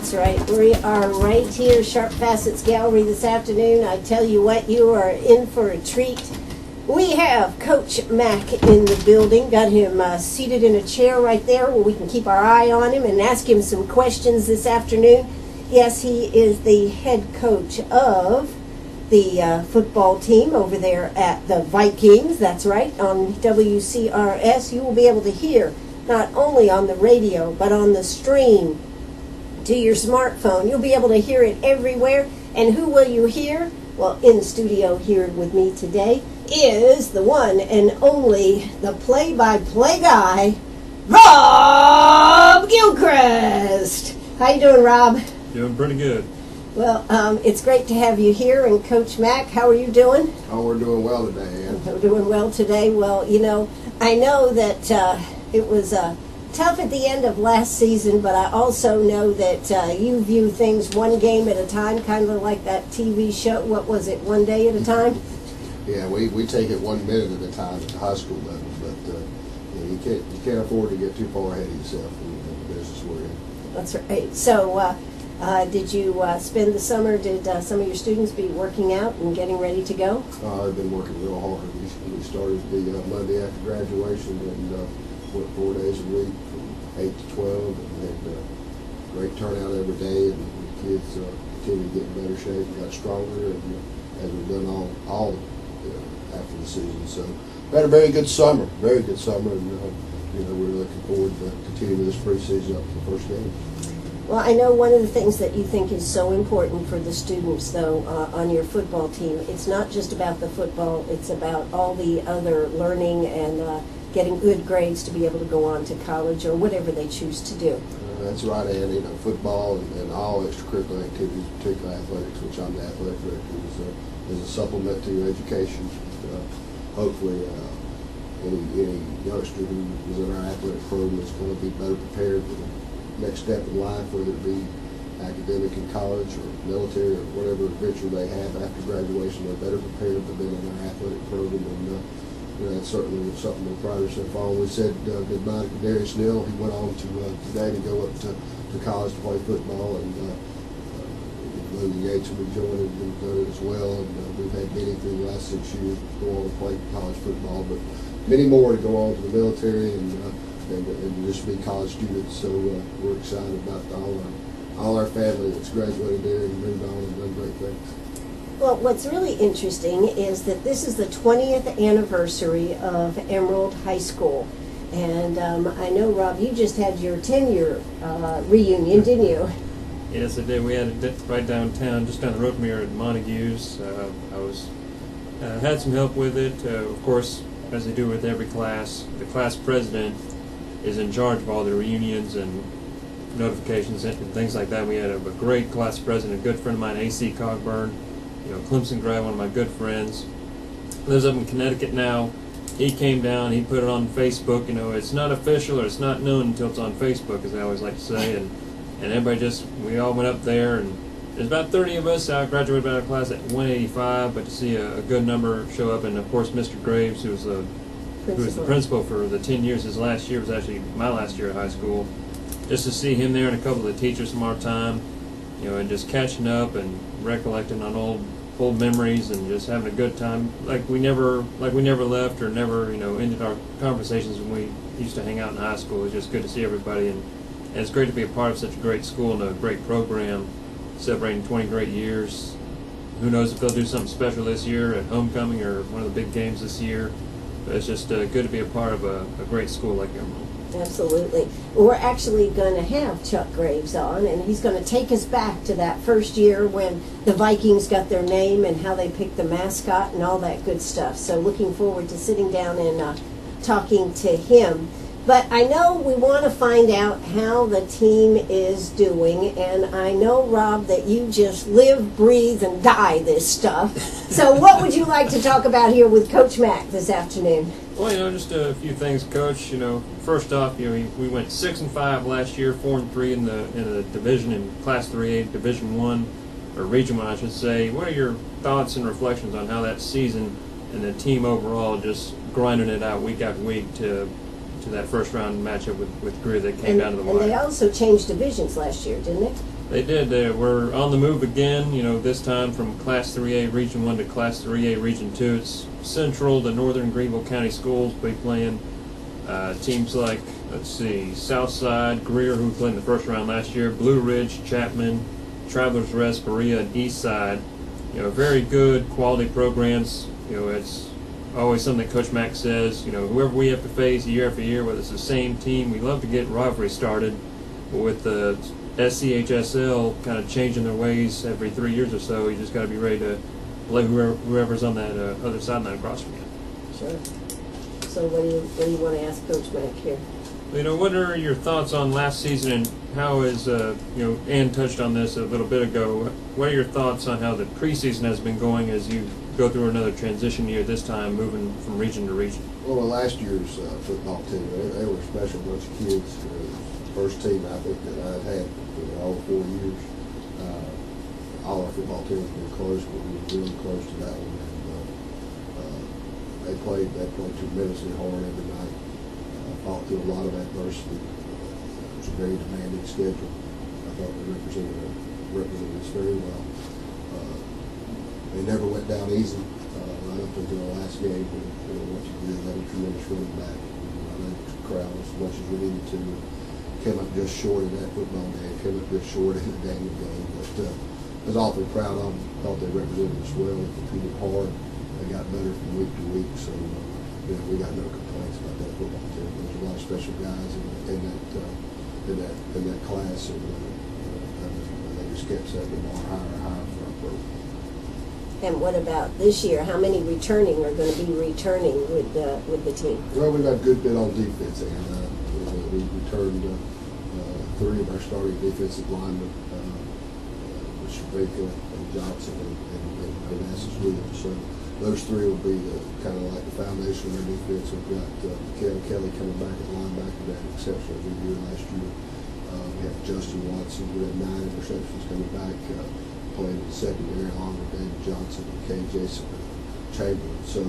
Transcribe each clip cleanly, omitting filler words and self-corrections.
That's right. We are right here, Sharp Facets Gallery this afternoon. I tell you what, you are in for a treat. We have Coach Mack in the building. Got him seated in a chair right there where we can keep our eye on him and ask him some questions this afternoon. Yes, he is the head coach of the football team over there at the Vikings. That's right, on WCRS. You will be able to hear not only on the radio, but on the stream to your smartphone. You'll be able to hear it everywhere. And who will you hear? Well, in the studio here with me today is the one and only, the play-by-play guy, Rob Gilchrist. How you doing, Rob? Doing pretty good. Well, it's great to have you here. And Coach Mack, how are you doing? Oh, we're doing well today, Ann. We're doing well today. Well, you know, I know that it was tough at the end of last season, but I also know that you view things one game at a time, kind of like that TV show. What was it, One Day at a Time? Yeah, we take it 1 minute at a time at the high school level, but you can't afford to get too far ahead of yourself in the business we're in. That's right. So, did you spend the summer? Did some of your students be working out and getting ready to go? I've been working real hard. We started the Monday after graduation and worked 4 days a week from 8 to 12, and had great turnout every day, and the kids continued to get in better shape and got stronger, and as we've done all after the season. So we had a very good summer, and we're looking forward to continuing this preseason up to the first game. Well, I know one of the things that you think is so important for the students, though, on your football team, it's not just about the football, it's about all the other learning and getting good grades to be able to go on to college or whatever they choose to do. That's right, Andy. Football and all extracurricular activities, particularly athletics, which I'm the athletic director, is a supplement to your education. Hopefully, any youngster who is in our athletic program is going to be better prepared for the next step in life, whether it be academic in college or military or whatever adventure they have after graduation. They're better prepared than being in our athletic program, and that's certainly something we pride ourselves on. We said goodbye to Darius Neal. He went on to today to go up to college to play football, and Logan Gates will be joining and done it as well. And we've had many through the last 6 years go on to play college football, but many more to go on to the military and just be college students. So we're excited about all our family that's graduated there and moved on and done great things. Well, what's really interesting is that this is the 20th anniversary of Emerald High School. And I know, Rob, you just had your 10-year reunion, didn't you? Yes, I did. We had it right downtown, just down the road from here at Montague's. I had some help with it. Of course, as they do with every class, the class president is in charge of all the reunions and notifications and things like that. We had a great class president, a good friend of mine, A.C. Cogburn, Clemson grad, one of my good friends. Lives up in Connecticut now. He came down, he put it on Facebook. It's not official or it's not known until it's on Facebook, as I always like to say. And everybody we all went up there, and there's about 30 of us. I graduated out of class at 185, but to see a good number show up, and of course Mr. Graves, who was the principal for the 10 years. His last year was actually my last year at high school. Just to see him there and a couple of the teachers from our time, and just catching up and recollecting on old memories and just having a good time, like we never left or never ended our conversations when we used to hang out in high school. It's just good to see everybody, and it's great to be a part of such a great school and a great program, celebrating 20 great years. Who knows if they'll do something special this year at homecoming or one of the big games this year. But it's just good to be a part of a great school like Emerald. Absolutely. We're actually going to have Chuck Graves on, and he's going to take us back to that first year when the Vikings got their name and how they picked the mascot and all that good stuff. So looking forward to sitting down and talking to him. But I know we want to find out how the team is doing, and I know, Rob, that you just live, breathe, and die this stuff. So what would you like to talk about here with Coach Mack this afternoon? Well, just a few things, Coach. First off, we went 6-5 last year, 4-3 in the division in Class 3A, Division 1, or Region 1, I should say. What are your thoughts and reflections on how that season and the team overall just grinding it out week after week to that first round matchup with Greer that came down to the wire? And they also changed divisions last year, didn't they? They did. We're on the move again, this time from Class 3A Region 1 to Class 3A Region 2. It's Central to Northern Greenville County Schools. We'll be playing teams like, Southside, Greer, who played in the first round last year, Blue Ridge, Chapman, Travelers Rest, Berea, and Eastside. Very good quality programs. It's always something that Coach Mack says, whoever we have to face year after year, whether it's the same team, we love to get rivalry started. But with the SCHSL kind of changing their ways every 3 years or so, you just got to be ready to play whoever's on that other sideline across from you. Sure. So what do you want to ask Coach Mack here? What are your thoughts on last season, and how is, Ann touched on this a little bit ago, what are your thoughts on how the preseason has been going as you go through another transition year this time, moving from region to region? Well, last year's football team, they were a special bunch of kids. First team I think that I've had for all 4 years. All our football teams were close, but we were really close to that one. And they played tremendously hard every night. Fought through a lot of adversity. It was a very demanding schedule. I thought they represented us very well. They never went down easy right up until the last game. What you did, they had a tremendous running back. I know the crowd as much as we needed to. Came up just short of that football game. Came up just short in the Daniel game. But I was awfully proud of them. Thought they represented us well. They competed hard. They got better from week to week. So we got no complaints about that football team. There's a lot of special guys in that class, and they just kept setting the bar higher and higher for our program. And what about this year? How many returning are going to be returning with the team? Well, we've got a good bit on defense, and we returned 3 of our starting defensive linemen, with Shavika and Johnson and Onassis Williams. So those 3 will be kind of like the foundation of our defense. We've got Kelly coming back at linebacker, that exceptional year last year. We have Justin Watson, who had 9 interceptions coming back, playing in the secondary along with David Johnson and Kay Jason Chamberlain. So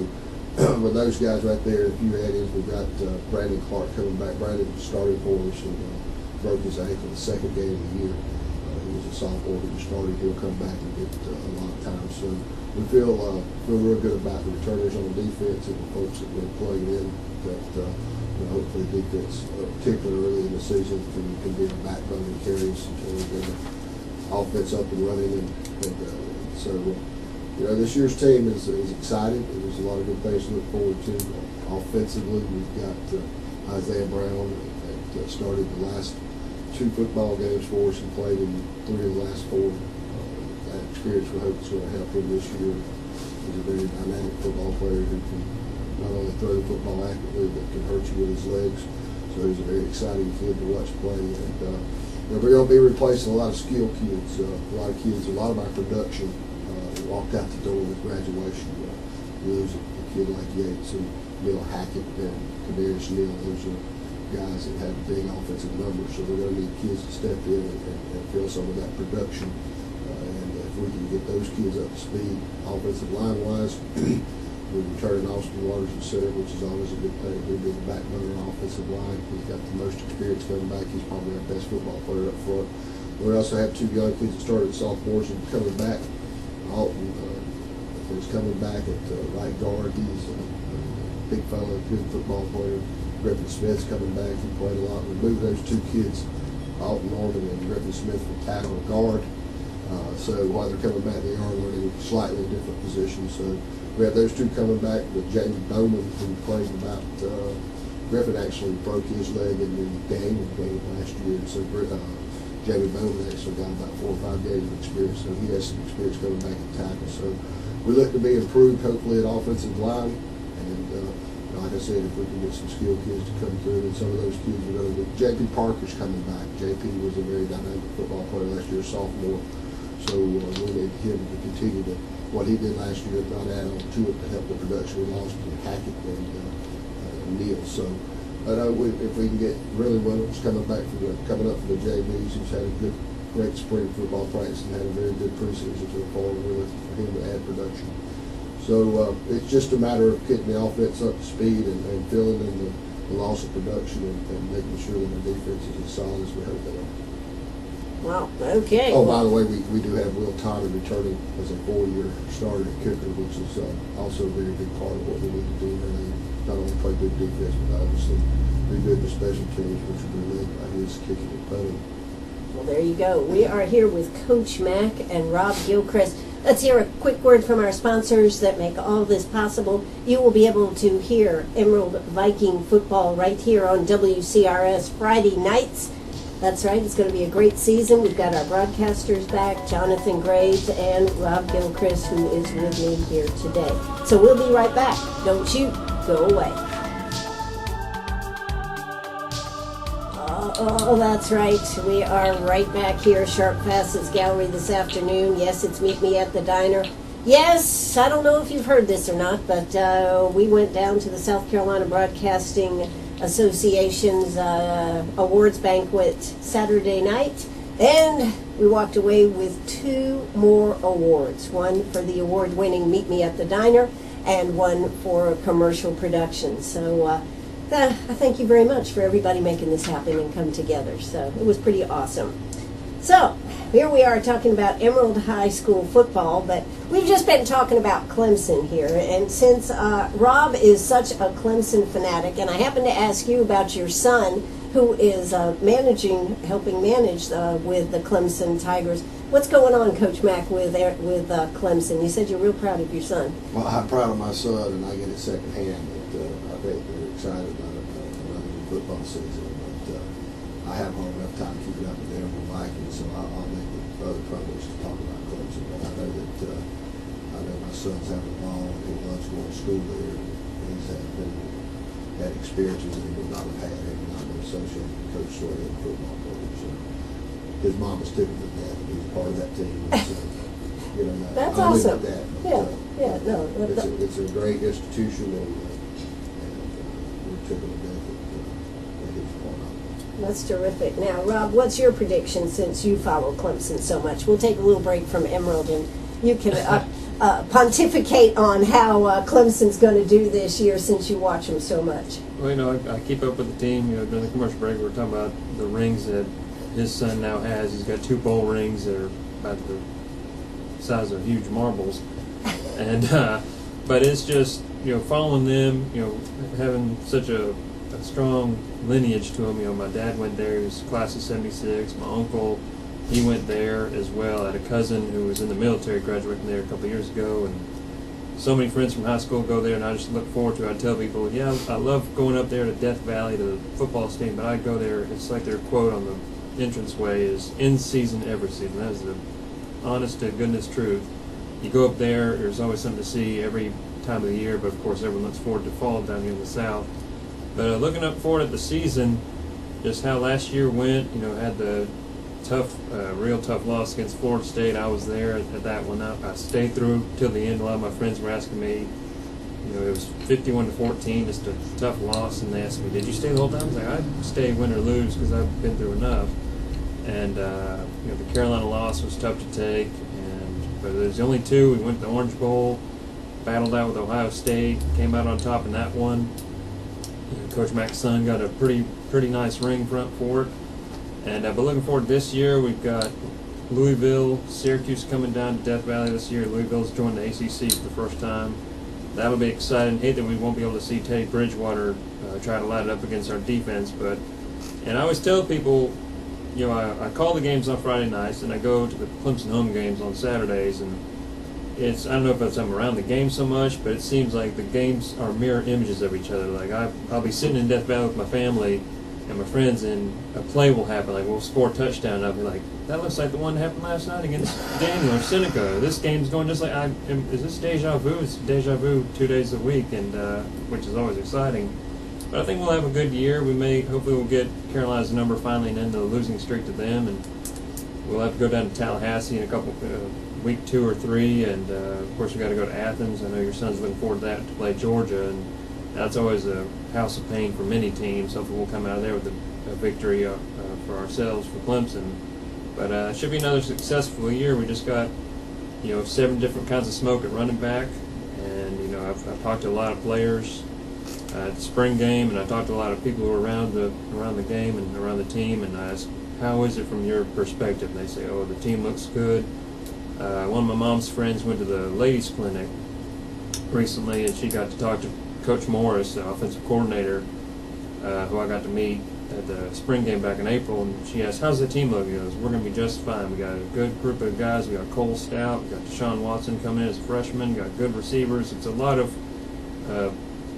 with those guys right there, a few add-ins, we've got Brandon Clark coming back. Brandon was starting for us and broke his ankle the second game of the year. He was a sophomore who started. He'll come back and get a lot of time. So we feel real good about the returners on the defense and the folks that we're plugging in. That hopefully defense, particularly early in the season, can be a backbone and carries until we get the offense up and running. So this year's team is exciting. There's a lot of good things to look forward to. Offensively, we've got Isaiah Brown that started the last 2 football games for us and played in 3 of the last 4. That experience we hope is going to help him this year. He's a very dynamic football player who can not only throw the football accurately, but can hurt you with his legs. So he's a very exciting kid to watch play. And we're going to be replacing a lot of skill kids. A lot of our production walked out the door with graduation. We lose a kid like Yates and Neil Hackett and Kadarius Neal. Those are guys that have big offensive numbers. So we're going to need kids to step in and fill some of that production. And if we can get those kids up to speed, offensive line-wise, we're returning Austin Waters at center, which is always a good thing. He'll be the backbone of our offensive line. He's got the most experience coming back. He's probably our best football player up front. We also have 2 young kids that started sophomores and coming back. Alton is coming back at right guard. He's a big fellow, good football player. Griffin Smith's coming back. He played a lot. We moved those 2 kids, Alton Norman and Griffin Smith, from tackle to guard. So while they're coming back, they are learning slightly different positions. So we have those 2 coming back with Jamie Bowman, who played about, Griffin actually broke his leg in the game last year. So Jamie Bowman actually got about 4 or 5 games of experience. So he has some experience coming back at tackle. So we look to be improved, hopefully, at offensive line. And like I said, if we can get some skilled kids to come through, and some of those kids are going to be. J.P. Parker's coming back. J.P. was a very dynamic football player last year, sophomore. So we need him to continue what he did last year, if not add on to it to help the production. We lost Hackett and Neal. So if we can get really well, it's coming up for the JVs, who's had a great spring football practice and had a very good preseason so far. We're looking for him to add production. So it's just a matter of getting the offense up to speed and filling in the loss of production and making sure that the defense is as solid as we hope they are. Wow, okay. Oh, by the way, we do have Will Tyler returning as a 4-year starter at kicker, which is also a very big part of what we need to do. Really, not only play good defense, but obviously be good in special teams, which will be led by his kicking and punting. Well, there you go. We are here with Coach Mack and Rob Gilchrist. Let's hear a quick word from our sponsors that make all this possible. You will be able to hear Emerald Viking Football right here on WCRS Friday nights. That's right. It's going to be a great season. We've got our broadcasters back, Jonathan Graves and Rob Gilchrist, who is with me here today. So we'll be right back. Don't you go away. Oh, that's right. We are right back here, Sharp Facets Gallery this afternoon. Yes, it's Meet Me at the Diner. Yes, I don't know if you've heard this or not, but we went down to the South Carolina Broadcasting Association's awards banquet Saturday night, and we walked away with 2 more awards. One for the award-winning Meet Me at the Diner, and one for commercial production. So I thank you very much for everybody making this happen and come together. So it was pretty awesome. So here we are talking about Emerald High School football, but we've just been talking about Clemson here. And since Rob is such a Clemson fanatic, and I happen to ask you about your son, who is helping manage with the Clemson Tigers. What's going on, Coach Mack, with Clemson? You said you're real proud of your son. Well, I'm proud of my son, and I get it secondhand. But I think they're excited about another football season. But I haven't had enough time keeping up with the Emerald Vikings, so I'll make it other privilege to talk about Clemson. But I know that my son's having a ball, and he loves going to school there. He's had experiences that he would not have had had he not been associated with Coach Story in the football coach. So his mom was tickled with that. He was part of that team. So, That's I live awesome. with that. But, No. It's a great institution, and we're tickled to death that he's part of it. That's terrific. Now, Rob, what's your prediction since you follow Clemson so much? We'll take a little break from Emerald, and you can pontificate on how Clemson's going to do this year since you watch them so much. Well, I keep up with the team. During the commercial break, we were talking about the rings that his son now has. He's got 2 bowl rings that are about the size of huge marbles, and but it's just following them. Having such a strong lineage to him. My dad went there. He was class of '76. My uncle, he went there as well. I had a cousin who was in the military, graduating there a couple of years ago, and so many friends from high school go there, and I just look forward to it. I tell people, yeah, I love going up there to Death Valley to the football stadium, but I go there, it's like their quote on the entranceway is, in season, every season. That is the honest to goodness truth. You go up there, there's always something to see every time of the year, but of course everyone looks forward to fall down here in the South. But looking up forward at the season, just how last year went, had the real tough loss against Florida State. I was there at that one. I stayed through till the end. A lot of my friends were asking me, it was 51-14, just a tough loss, and they asked me, did you stay the whole time? I was like, I'd stay win or lose because I've been through enough. And the Carolina loss was tough to take, but there's the only 2. We went to the Orange Bowl, battled out with Ohio State, came out on top in that one. Coach Mack's son got a pretty nice ring front for it. And but looking forward to this year, we've got Louisville, Syracuse coming down to Death Valley this year. Louisville's joined the ACC for the first time. That'll be exciting. Hate that we won't be able to see Teddy Bridgewater try to light it up against our defense, and I always tell people, I call the games on Friday nights, and I go to the Clemson home games on Saturdays, and I don't know if I'm around the game so much, but it seems like the games are mirror images of each other. Like I'll be sitting in Death Valley with my family and my friends, and a play will happen. Like we'll score a touchdown, and I'll be like, "That looks like the one that happened last night against Daniel or Seneca. This game's going just like is this deja vu? It's deja vu 2 days a week, and which is always exciting. But I think we'll have a good year. Hopefully we'll get Carolina's number finally and end the losing streak to them, and we'll have to go down to Tallahassee in a couple week 2 or 3, and of course we got to go to Athens. I know your son's looking forward to that to play Georgia, and that's always a house of pain for many teams. Hopefully we'll come out of there with a victory for ourselves for Clemson. But it should be another successful year. We just got 7 different kinds of smoke at running back, and I've talked to a lot of players at the spring game, and I talked to a lot of people who were around the game and around the team, and I how is it from your perspective? And they say, oh, the team looks good. One of my mom's friends went to the ladies' clinic recently, and she got to talk to Coach Morris, the offensive coordinator, who I got to meet at the spring game back in April, and she asked, how's the team look? He goes, we're going to be just fine. We got a good group of guys. We got Cole Stout. We got Deshaun Watson coming in as a freshman. We got good receivers. It's a lot of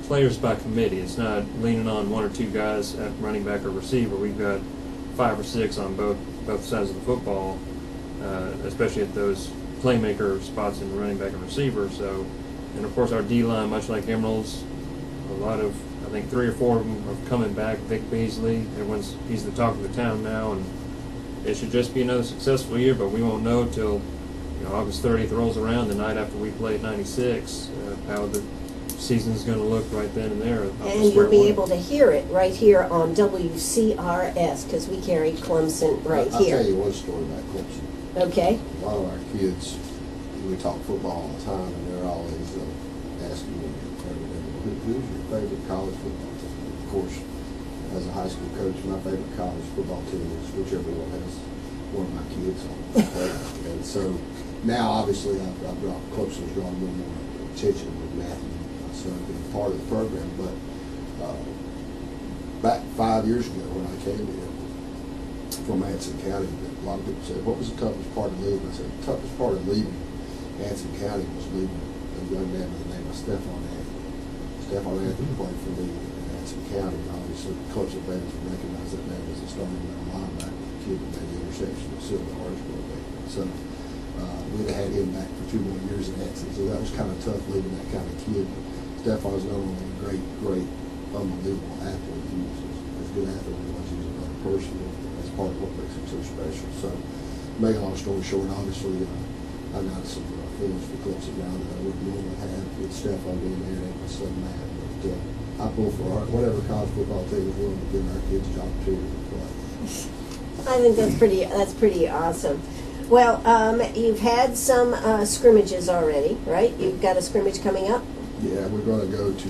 players by committee. It's not leaning on one or two guys at running back or receiver. We've got 5 or 6 on both sides of the football, especially at those playmaker spots in running back and receiver. So, and of course our D-line, much like Emerald's, a lot of, I think 3 or 4 of them are coming back. Vic Beasley, he's the talk of the town now, and it should just be another successful year, but we won't know till August 30th rolls around, the night after we play at 96, how the season's going to look right then and there. And you'll be able to hear it right here on WCRS, because we carry Clemson right here. I'll tell you one story about Clemson. Okay. A lot of our kids, we talk football all the time, and they're always asking me, who's your favorite college football team? Of course, as a high school coach, my favorite college football team is whichever one has one of my kids on. And so now, obviously, Clemson's drawn a little more attention with Matthew, my son, being part of the program. But back 5 years ago when I came here from Anson County, a lot of people said, what was the toughest part of leaving? I said, the toughest part of leaving Anson County was leaving a young man by the name of Stephon Anthony. Stephon Anthony played for me in Anson County, and obviously Clemson fans would recognize that man as a starting middle linebacker, the kid that made the interception with Silver Harrisburg. So we'd have had him back for 2 more years in Anson, so that was kind of tough leaving that kind of kid. Stephon's not only a great, unbelievable athlete, he was as good an athlete as he was a better person. That's part of what makes him so special. So, make a long story short, obviously, I got some feelings for Clemson now that I wouldn't normally have with Stephon being there and my son Matt. But I pull for whatever college football team is willing to give our kids the opportunity to play. I think that's pretty awesome. Well, you've had some scrimmages already, right? You've got a scrimmage coming up? Yeah, we're going to go to,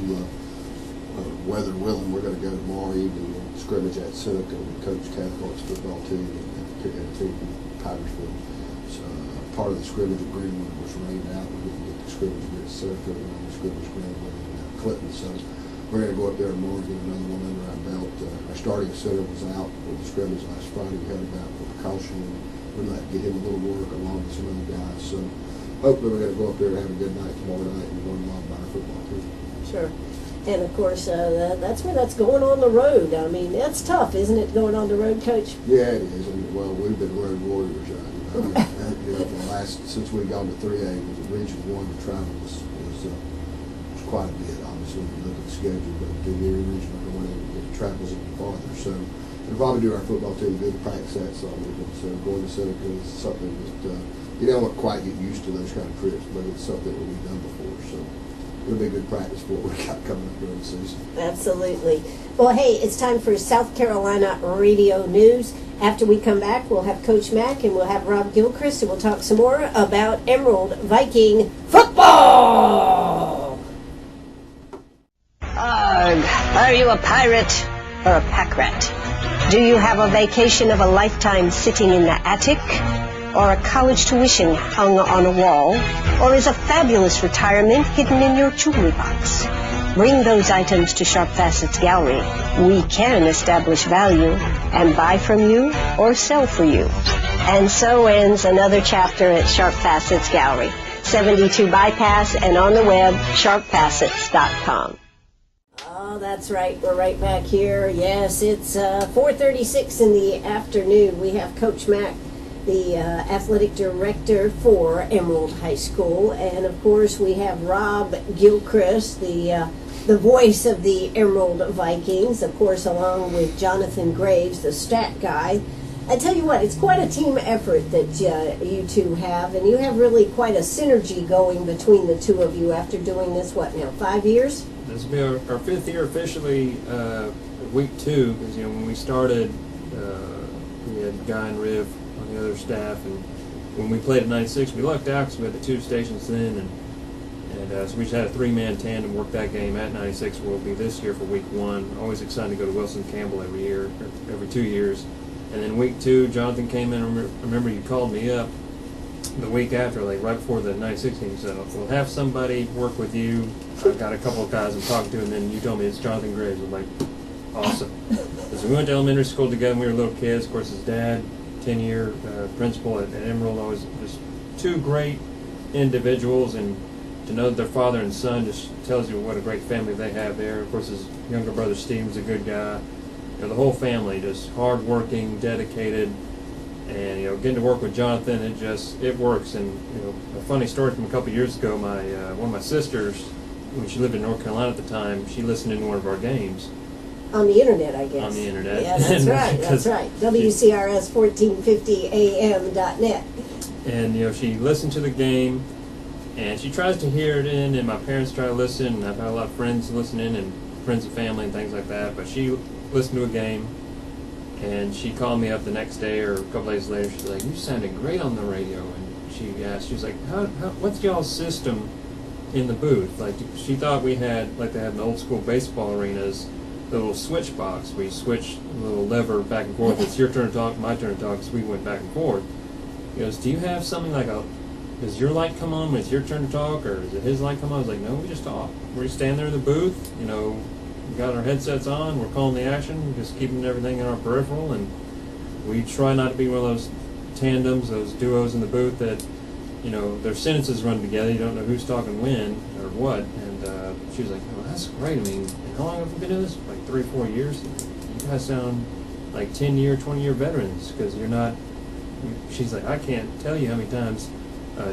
weather willing, we're going to go tomorrow evening and scrimmage at Seneca with Coach Cathcart's football team and a team from Tigersville. So part of the scrimmage at Greenwood was rained out. We didn't get the scrimmage here at Seneca, and the scrimmage Greenwood and Clinton. So we're going to go up there tomorrow and get another one under our belt. Our starting center was out for the scrimmage last Friday. We had him out for precaution, and we're going to get him a little work along with some other guys. So hopefully we're going to go up there and have a good night tomorrow night and learn a lot about our football team. Sure. And, of course, that's where that's going on the road. I mean, that's tough, isn't it, going on the road, Coach? Yeah, it is. And, well, we've been road warriors. Since we got to 3A, was a Region 1, the travel was quite a bit, obviously, when you look at the schedule. But the near Region 1, it travels even farther. So it'll probably do our football team good to practice that some. So going to Seneca is something that you don't quite get used to those kind of trips, but it's something that we've done before. So it'll be good practice for what we got coming up during the season. Absolutely. Well, hey, it's time for South Carolina Radio News. After we come back, we'll have Coach Mack and we'll have Rob Gilchrist, and we'll talk some more about Emerald Viking Football. Are you a pirate or a pack rat? Do you have a vacation of a lifetime sitting in the attic? Or a college tuition hung on a wall? Or is a fabulous retirement hidden in your jewelry box? Bring those items to Sharp Facets Gallery. We can establish value and buy from you or sell for you. And so ends another chapter at Sharp Facets Gallery, 72 Bypass, and on the web, sharpfacets.com. Oh, that's right. We're right back here. Yes, it's 4:36 in the afternoon. We have Coach Mack, the athletic director for Emerald High School, and of course we have Rob Gilchrist, the voice of the Emerald Vikings, of course, along with Jonathan Graves, the stat guy. I tell you what, it's quite a team effort that you two have, and you have really quite a synergy going between the two of you after doing this, 5 years? This will be our 5th year officially, week 2, because when we started, we had Guy and Riv on the other staff, and when we played at 96, we lucked out because we had the 2 stations then, and so we just had a 3-man tandem work that game at 96. We'll be this year for week 1. Always excited to go to Wilson Campbell every 2 years. And then week 2, Jonathan came in. I remember you called me up the week after, like right before the 96 game. So we'll have somebody work with you. I've got a couple of guys I'm talking to, and then you told me it's Jonathan Graves. I'm like, awesome. Because we went to elementary school together when we were little kids. Of course, his dad, 10-year principal at Emerald, always just two great individuals, and to know that they're father and son just tells you what a great family they have there. Of course, his younger brother Steven's a good guy. You know, the whole family just hard-working, dedicated, and getting to work with Jonathan, it works. And a funny story from a couple of years ago, my one of my sisters, when she lived in North Carolina at the time, she listened in one of our games. On the internet, I guess. On the internet. Yeah, that's right. That's right. WCRS 1450am.net. And she listened to the game, and she tries to hear it in, and my parents try to listen, and I've had a lot of friends listening, and friends and family and things like that. But she listened to a game, and she called me up the next day or a couple days later. She's like, "You sounded great on the radio." And she asked, she was like, "What's y'all's system in the booth?" Like, she thought we had, like they have in the old school baseball arenas, the little switch box where you switch the little lever back and forth. It's your turn to talk, my turn to talk, so we went back and forth. He goes, "Do you have something like does your light come on when it's your turn to talk, or is it his light come on?" I was like, "No, we just talk. We stand there in the booth, we got our headsets on, we're calling the action, just keeping everything in our peripheral, and we try not to be one of those tandems, those duos in the booth that, their sentences run together, you don't know who's talking when or what." And she was like, "Oh, that's great. I mean, how long have you been doing this?" Like 3 or 4 years. "You guys sound like 10-year, 20-year veterans, because you're not." She's like, "I can't tell you how many times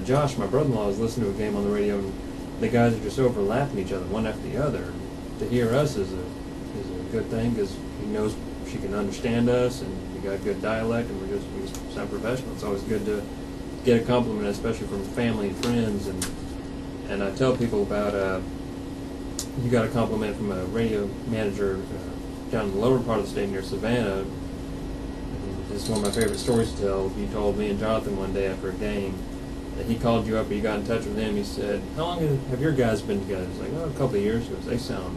Josh, my brother-in-law, is listening to a game on the radio, and the guys are just overlapping each other, one after the other. To hear us is a good thing, because he knows she can understand us, and we got good dialect, and we just sound professional. It's always good to get a compliment, especially from family and friends." And I tell people about you got a compliment from a radio manager down in the lower part of the state near Savannah. It's one of my favorite stories to tell. He told me and Jonathan one day after a game that he called you up, or you got in touch with him. He said, "How long have your guys been together?" He's like, "Oh, a couple of years." He goes, "They sound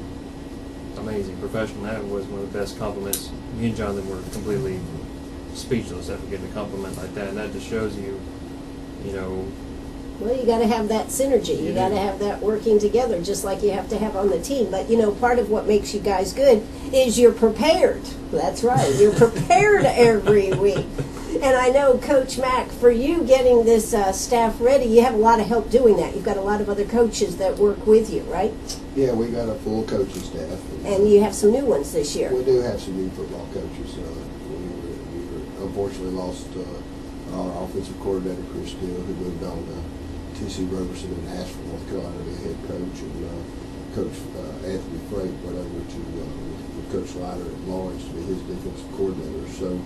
amazing, professional." That was one of the best compliments. Me and Jonathan were completely speechless after getting a compliment like that, and that just shows you, Well, you got to have that synergy. You got to have that working together, just like you have to have on the team. But, part of what makes you guys good is you're prepared. That's right. You're prepared every week. And I know, Coach Mack, for you getting this staff ready, you have a lot of help doing that. You've got a lot of other coaches that work with you, right? Yeah, we got a full coaching staff. And you have some new ones this year. We do have some new football coaches. We unfortunately lost our offensive coordinator, Chris Steele, who moved on to T.C. Roberson in Nashville, North Carolina, to be head coach, and Coach Anthony Freight went over to with Coach Ryder at Lawrence to be his defensive coordinator. So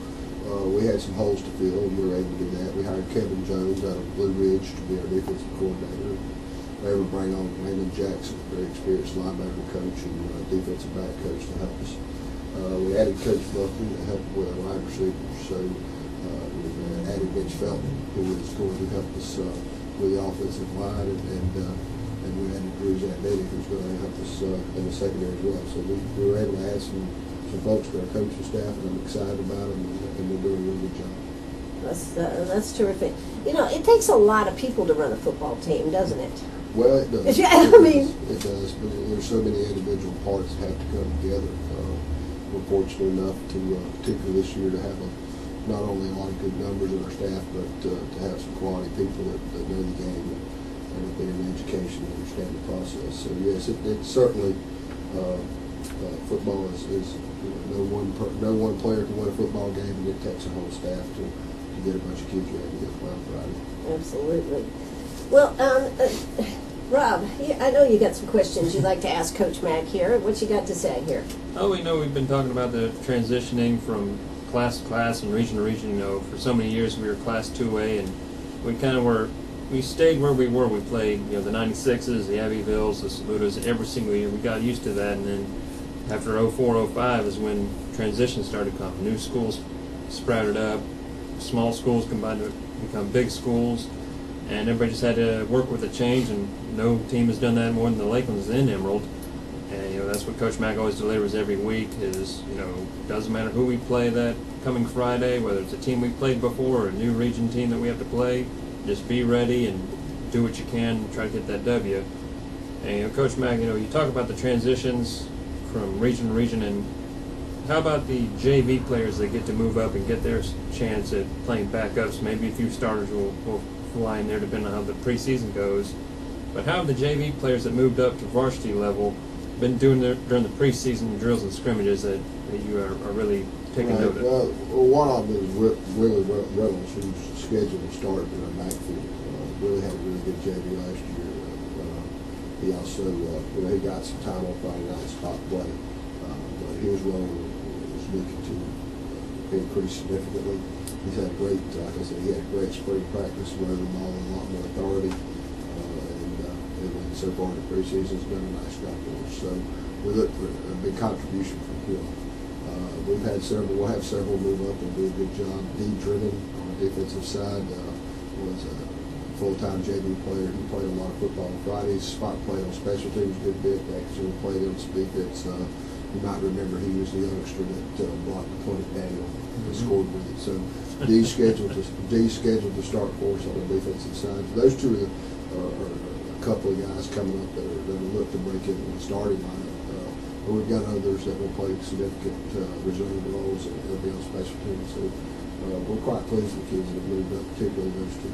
we had some holes to fill, and we were able to do that. We hired Kevin Jones out of Blue Ridge to be our defensive coordinator. We were able to bring on Landon Jackson, a very experienced linebacker coach and defensive back coach to help us. We added Coach Buffy to help with our wide receivers. So we added Mitch Felton, who is going to help us with the offensive line, and we added Drew Zandetti, who's going to help us in the secondary as well. So we were able to add some folks to our coaching staff, and I'm excited about them, and they're doing a really good job. That's terrific. It takes a lot of people to run a football team, doesn't it? Well, it does. Yeah, It does. But there's so many individual parts that have to come together. We're fortunate enough to, particularly this year, to have not only a lot of good numbers in our staff, but to have some quality people that know the game and have been in education and understand the process. So yes, it's certainly football is no one player can win a football game, and it takes a whole staff to get a bunch of kids ready to get to play on Friday. Absolutely. Well, Rob, I know you got some questions you'd like to ask Coach Mack here. What you got to say here? Oh, we've been talking about the transitioning from class to class and region to region. For so many years we were Class 2A, and we stayed where we were. We played, the 96s, the Abbevilles, the Saludas every single year. We got used to that, and then after 04, 05 is when transitions started coming. New schools sprouted up, small schools combined to become big schools, and everybody just had to work with the change, and no team has done that more than the Lakelands and Emerald. And that's what Coach Mack always delivers every week. Is doesn't matter who we play that coming Friday, whether it's a team we played before or a new region team that we have to play. Just be ready and do what you can and try to get that W. And Coach Mack, you talk about the transitions from region to region, and how about the JV players that get to move up and get their chance at playing backups? Maybe a few starters will fly in there depending on how the preseason goes. But how have the JV players that moved up to varsity level been doing during the preseason drills and scrimmages that you are really taking note of? Well, one of them is Willie Reynolds, who's scheduled to start in the backfield. Really had a really good JV last year. He also, he got some time on Friday night spot play. But his role is looking to increase significantly. He's had a great, like I said, he had a great spring practice, running the ball with a lot more authority. And so far in the preseason, has done a nice job for us. So we look for a big contribution from him. We'll have several move up and do a good job. D. Driven on the defensive side was a full-time JV player. He played a lot of football on Fridays. Spot played on special teams a good bit. Actually played on defense. You might remember he was the youngster that blocked the punt at Daniel and scored with it. So D scheduled to start for us on the defensive side. So those two are a couple of guys coming up that will look to break into the starting lineup. But we've got others that will play significant reserve roles and they'll be on special teams. So we're quite pleased with the kids that moved up, particularly those two.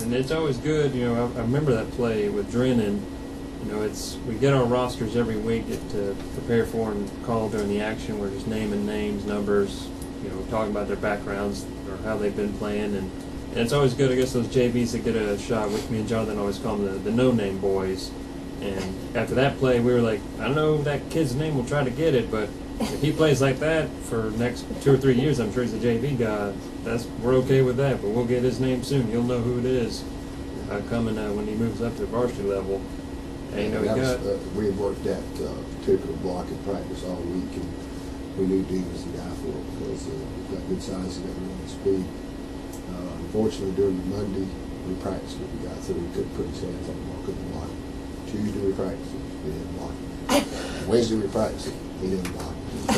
And it's always good, I remember that play with Drennan. We get our rosters every week to prepare for and call during the action. We're just naming names, numbers, talking about their backgrounds or how they've been playing. And it's always good, I guess, those JVs that get a shot with me and Jonathan always call them the no-name boys. And after that play, we were like, I don't know that kid's name, we'll try to get it, but if he plays like that for the next 2 or 3 years, I'm sure he's a JV guy. We're okay with that, but we'll get his name soon. You'll know who it is coming when he moves up to the varsity level. And we had worked that particular block in practice all week, and we knew D was the guy for it because he's got good size and good speed. Unfortunately, during the Monday we practiced with the guy, so we couldn't put his hands on the ball, couldn't block it. Tuesday we practiced it, he didn't block it. Wednesday we practiced it, he didn't block it. I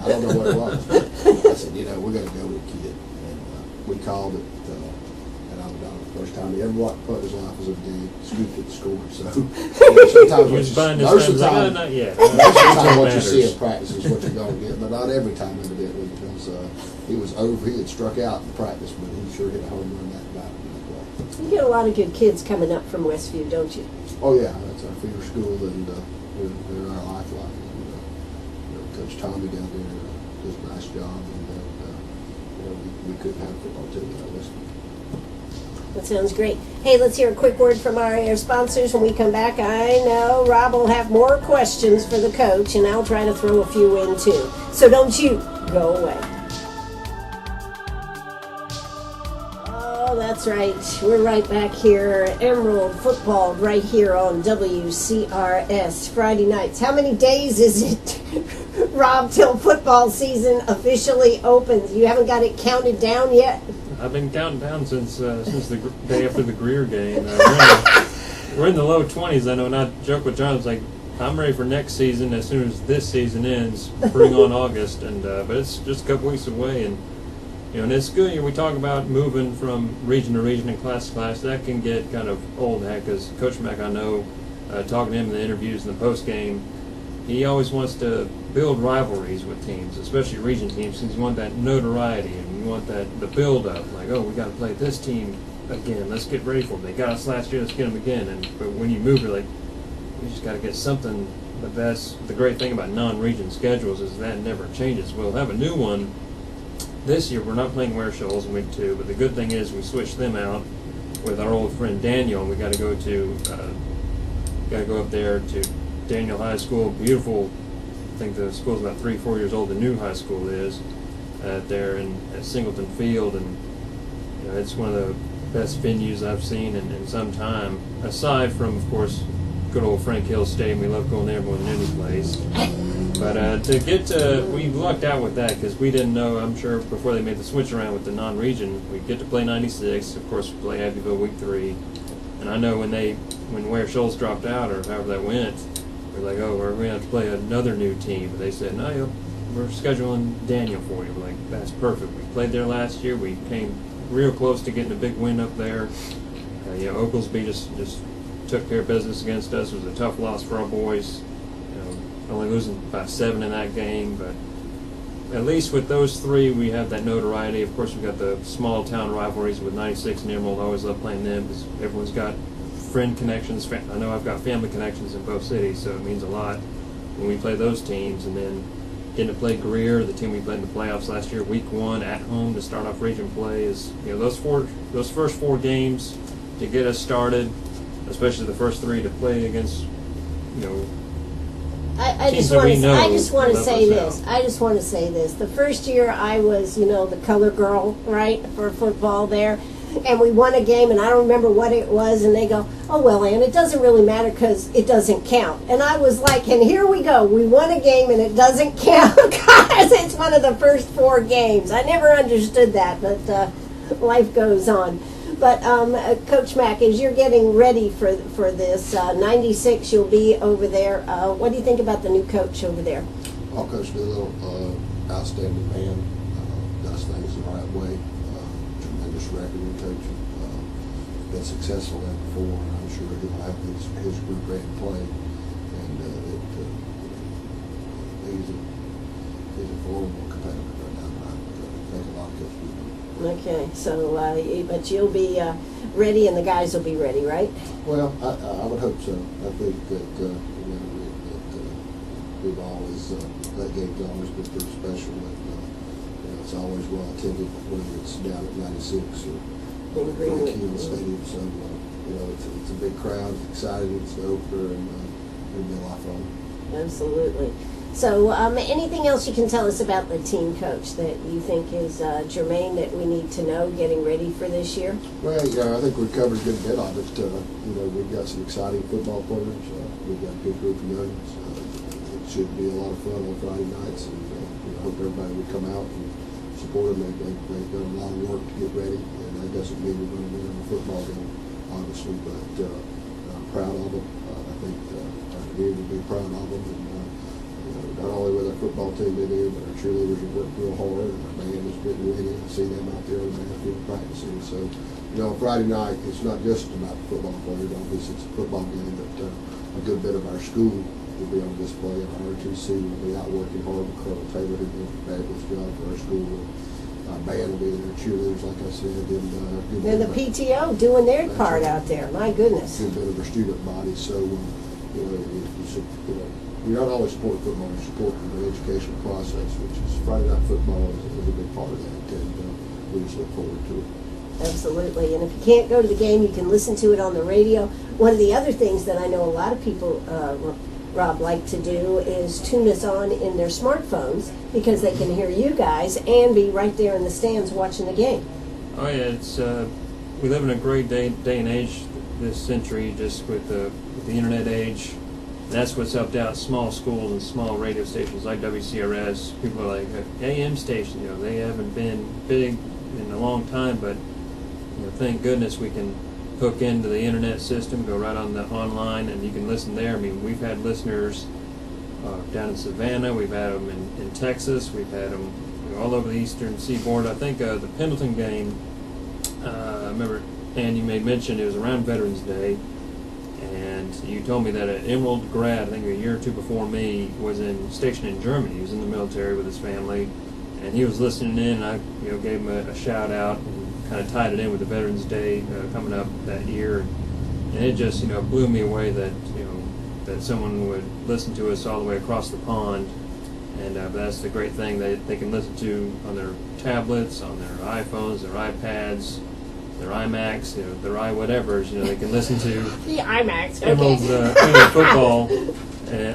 don't know what it was. I said, we're going to go with the kid. And we called it, and I was down the first time he ever blocked the punt in his life was a day, scooped it and scored. So sometimes most of the time what you see in practice is what you're going to get, but not every time evidently, because he had struck out in practice, but he sure hit a home run that night. You get a lot of good kids coming up from Westview, don't you? Oh yeah, that's our feeder school, and they're our lifeline. Coach Tommy down there does a nice job, and we couldn't have a football team without Westview. That sounds great. Hey, let's hear a quick word from our sponsors when we come back. I know Rob will have more questions for the coach, and I'll try to throw a few in too. So don't you go away. That's right. We're right back here. Emerald Football right here on WCRS Friday nights. How many days is it, Rob, till football season officially opens? You haven't got it counted down yet? I've been counting down since the day after the Greer game. We're in the low 20s. I know, and I joke with John. It's like, I'm ready for next season as soon as this season ends. Bring on August, but it's just a couple weeks away, and it's good. We talk about moving from region to region and class to class. That can get kind of old, because Coach Mack, I know, talking to him in the interviews and the post game, he always wants to build rivalries with teams, especially region teams, because you want that notoriety and you want the build up. Like, oh, we got to play this team again. Let's get ready for them. They got us last year. Let's get them again. But when you move, you're like, we just got to get something. But that's the great thing about non-region schedules is that never changes. We'll have a new one. This year we're not playing Ware Shoals in week 2, but the good thing is we switched them out with our old friend Daniel, and we got to go up there to Daniel High School. Beautiful. I think the school's about 3-4 years old. The new high school is there at Singleton Field, and it's one of the best venues I've seen in some time. Aside from, of course, good old Frank Hill Stadium, we love going there more than any place. But we lucked out with that because we didn't know, I'm sure, before they made the switch around with the non-region, we'd get to play 96. Of course, we play Abbeville week 3. And I know when Ware Shoals dropped out, or however that went, We're like, oh, we're going to have to play another new team. But they said, no, we're scheduling Daniel for you. We're like, that's perfect. We played there last year. We came real close to getting a big win up there. Oglesby just took care of business against us. It was a tough loss for our boys. Only losing by 7 in that game, but at least with those three, we have that notoriety. Of course, we've got the small town rivalries with 96 and Emerald. I always love playing them because everyone's got friend connections. I know I've got family connections in both cities, so it means a lot when we play those teams. And then getting to play Greer, the team we played in the playoffs last year, week 1 at home to start off region play is those first 4 games to get us started, especially the first 3 to play against I just want to say this. The first year I was, the color girl, right, for football there, and we won a game, and I don't remember what it was, and they go, oh, well, Ann, it doesn't really matter because it doesn't count. And I was like, and here we go. We won a game, and it doesn't count because it's one of the first 4 games. I never understood that, but life goes on. But Coach Mack, as you're getting ready for this, 96 you'll be over there. What do you think about the new coach over there? Well, Coach Doolittle, outstanding man, does things the right way, tremendous record in coaching, been successful there before, and I'm sure he'll have his group ready to play. And he's a formidable competitor right now. I think a lot of coaches do. Okay, so but you'll be ready, and the guys will be ready, right? Well, I would hope so. I think that that we've always that game's always been pretty special, and it's always well attended, whether it's down at 96 or Keelan Stadium. So it's a big crowd, it's exciting, it's the opener, and it'll be a lot of fun. Absolutely. So, anything else you can tell us about the team coach that you think is germane that we need to know getting ready for this year? Well, I think we've covered a good bit of it. We've got some exciting football players. We've got a good group of youngins. It should be a lot of fun on Friday nights, and I hope everybody would come out and support them. They've done a lot of work to get ready, and that doesn't mean we're going to win a football game, obviously, but I'm proud of them. I think our community will be proud of them. And, not only with our football team in here, but our cheerleaders have worked real hard, and our band has been winning. I see them out there on the field practicing. So, on Friday night, it's not just about the football players. Obviously, it's a football game, but a good bit of our school will be on display, and our RTC will be out working hard with Colonel Taylor, who does a fabulous job for our school. Our band will be there, cheerleaders, like I said, and the PTO doing their part out there. My goodness. Good bit of our student body. So, you're not only supporting football, you're supporting the educational process, which is Friday Night Football is a big part of that, and we just look forward to it. Absolutely, and if you can't go to the game, you can listen to it on the radio. One of the other things that I know a lot of people, Rob, like to do is tune us on in their smartphones because they can hear you guys and be right there in the stands watching the game. Oh yeah, it's we live in a great day and age this century, just with the internet age. That's what's helped out small schools and small radio stations like WCRS. People are like, AM station, they haven't been big in a long time, but thank goodness we can hook into the internet system, go right on the online, and you can listen there. I mean, we've had listeners down in Savannah, we've had them in Texas, we've had them all over the eastern seaboard. I think the Pendleton game, I remember, Ann, you made mention it was around Veterans Day. And you told me that an Emerald grad, I think a year or two before me, was stationed in Germany. He was in the military with his family, and he was listening in. And I, gave him a shout out and kind of tied it in with the Veterans Day coming up that year. And it just, blew me away that that someone would listen to us all the way across the pond. And that's the great thing that they can listen to on their tablets, on their iPhones, their iPads, their iMacs, their iWhatevers, they can listen to the iMacs. Emerald's football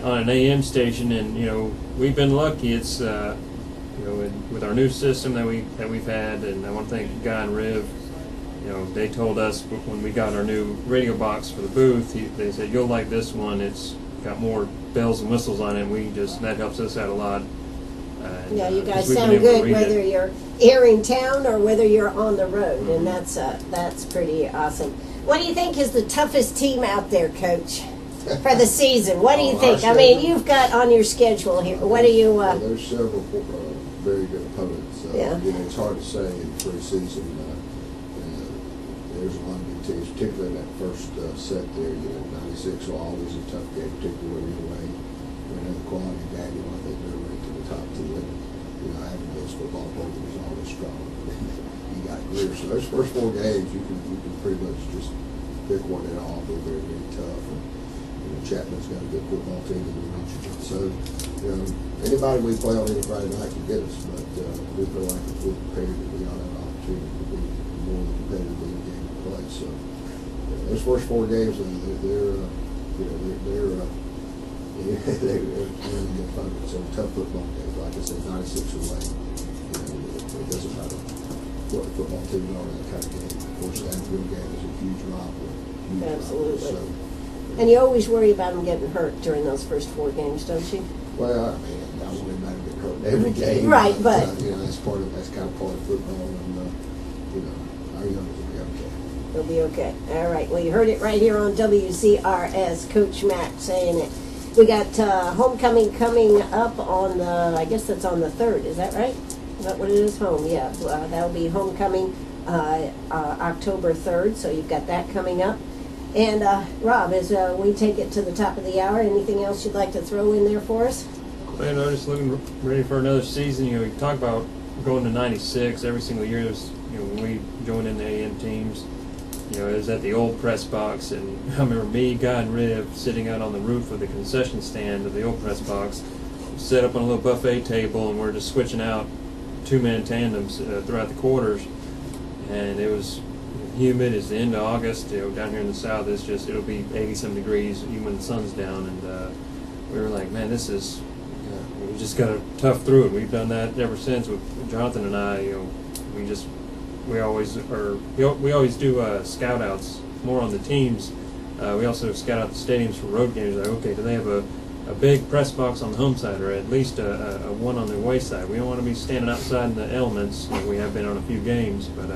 on an AM station, and we've been lucky. It's with our new system that we've had, and I want to thank Guy and Riv. They told us when we got our new radio box for the booth, they said you'll like this one. It's got more bells and whistles on it. And that helps us out a lot. Yeah, you guys sound good whether you're here in town or whether you're on the road, and that's pretty awesome. What do you think is the toughest team out there, Coach? for the season. What do you Oh, think? our I mean, schedule? you've got on your schedule here. What do you? There's several very good opponents. Yeah. You know, it's hard to say in pre-season. There's a lot of good teams, particularly in that first set there. You know, 96 will always a tough game, particularly when you're away. Another quality game, I think they're ranked in the top 10. You know, Avondale's football program is always strong. You got Greer, so those first 4 games, you can pretty much just pick one at all. They're very, very tough. And, you know, Chapman's got a good football team in the region. So, you know, anybody we play on any Friday night can get us, but we feel like if we're prepared, we ought to have an opportunity to be more competitive in the game to play. So, those first 4 games, they're really good fun. So tough football games, like I said, 96 away. You know, it doesn't matter what the football team are in that kind of game. Of course, that field game is a huge rivalry. Absolutely. So, And you always worry about them getting hurt during those first 4 games, don't you? well, I mean, I wouldn't matter getting hurt in every game. Right, but you know, that's kind of part of football, and you know, our youngsters will be okay. they'll be okay. All right. Well, you heard it right here on WCRS. Coach Mack saying it. We got homecoming coming up on the, I guess that's on the 3rd. Is that right? Is that what it is? Home, yeah. That'll be homecoming October 3rd. So you've got that coming up. And Rob, as we take it to the top of the hour, anything else you'd like to throw in there for us? Well, you know, just looking ready for another season. You know, we talk about going to 96 every single year. There's, you know, when we joined in the AM teams, you know, it was at the old press box, and I remember me, Guy, and Riv sitting out on the roof of the concession stand of the old press box, set up on a little buffet table, and we're just switching out 2-man tandems throughout the quarters. And it was humid. It's the end of August. You know, down here in the south, it'll be 80-some degrees even when the sun's down. And we were like, man, this is. We just got to tough through it. We've done that ever since with Jonathan and I. You know, we always do scout outs more on the teams. We also scout out the stadiums for road games. Like, okay, do they have a big press box on the home side, or at least a one on the away side? We don't want to be standing outside in the elements like we have been on a few games. But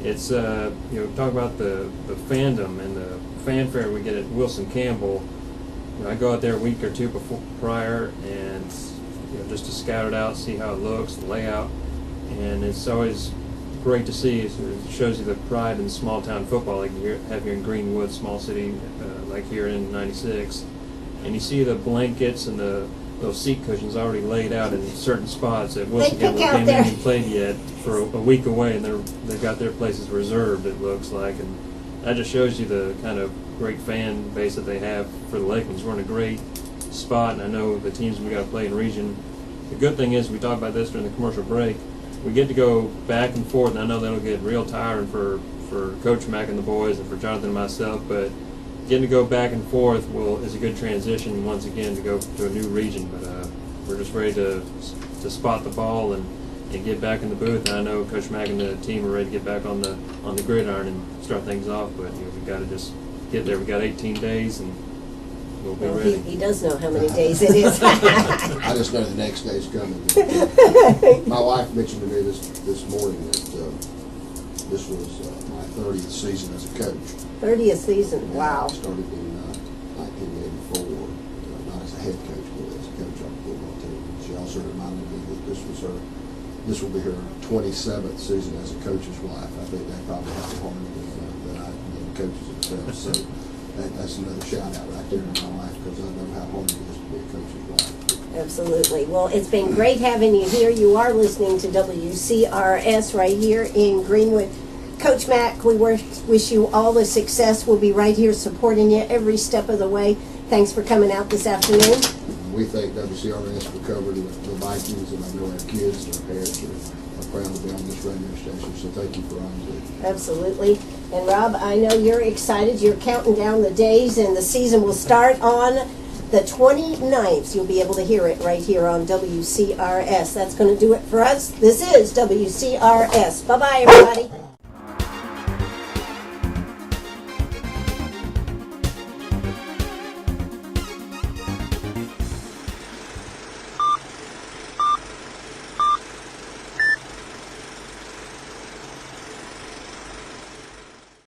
it's you know, talk about the fandom and the fanfare we get at Wilson Campbell. You know, I go out there a week or 2 prior, and you know, just to scout it out, see how it looks, the layout, and it's always great to see. It shows you the pride in small town football, like you have here in Greenwood, small city, like here in 96, and you see the blankets and those seat cushions already laid out in certain spots at Wilson Campbell. They haven't even played yet for a week away, and they've got their places reserved. It looks like, and that just shows you the kind of great fan base that they have for the Lakelands. We're in a great spot, and I know the teams we got to play in region. The good thing is, we talked about this during the commercial break, we get to go back and forth, and I know that'll get real tiring for Coach Mack and the boys and for Jonathan and myself, but getting to go back and forth is a good transition once again to go to a new region. But we're just ready to spot the ball and get back in the booth. And I know Coach Mack and the team are ready to get back on the gridiron and start things off. But you know, we've got to just get there. We've got 18 days, and we'll be ready. He does know how many days it is. I just know the next day's coming. My wife mentioned to me this morning that this was my 30th season as a coach. 30th season, wow. I started in 1984, not as a head coach, but as a coach on the football team. She also reminded me that this will be her 27th season as a coach's wife. I think they probably have it harder than the coaches themselves. So that's another shout out right there to my wife, because I know how hard it is to be a coach's wife. Absolutely. Well, it's been great having you here. You are listening to WCRS right here in Greenwood. Coach Mack, we wish you all the success. We'll be right here supporting you every step of the way. Thanks for coming out this afternoon. We thank WCRS for covering the Vikings, and I know our kids and our parents are proud to be on this radio station, so thank you for all you do. Absolutely. And Rob, I know you're excited. You're counting down the days, and the season will start on the 29th. You'll be able to hear it right here on WCRS. That's going to do it for us. This is WCRS. Bye-bye, everybody.